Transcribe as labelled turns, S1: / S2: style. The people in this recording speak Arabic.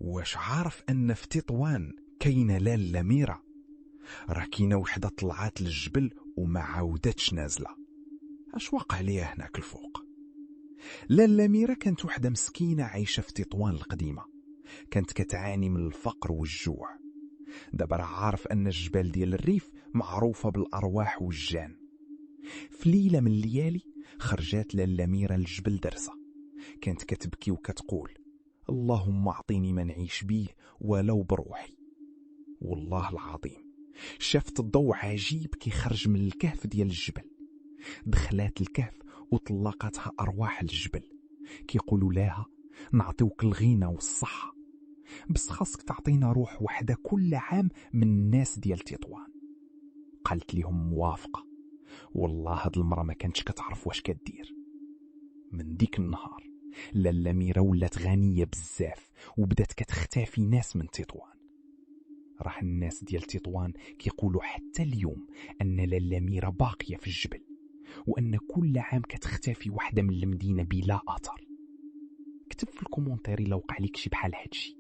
S1: واش عارف ان في تطوان كاينه لاله ميرا؟ راه كاينه وحده طلعات للجبل وما عاودتش نازله. اش وقع ليها هناك الفوق؟ لاله ميرا كانت وحده مسكينه عايشه في تطوان القديمه، كانت كتعاني من الفقر والجوع. دابا راه عارف ان الجبال ديال الريف معروفه بالارواح والجان. في ليله من الليالي خرجات لاله ميرا للجبل درسه، كانت كتبكي وكتقول: اللهم اعطيني ما نعيش بيه ولو بروحي. والله العظيم شافت الضوء عجيب كيخرج من الكهف ديال الجبل. دخلات الكهف وطلقتها ارواح الجبل، كيقولوا لها: نعطيوك الغنى والصحه، بس خاصك تعطينا روح وحده كل عام من الناس ديال تطوان. قالت لهم موافقه. والله هاد المرة ما كانتش كتعرف واش كدير. من ديك النهار لاله ميرا ولات غنيه بزاف وبدات كتختفي ناس من تطوان. راح الناس ديال تطوان كيقولوا حتى اليوم ان لاله ميرا باقيه في الجبل، وان كل عام كتختفي وحده من المدينه بلا اثر. كتب في الكومونتير الا وقع لك شي بحال هادشي.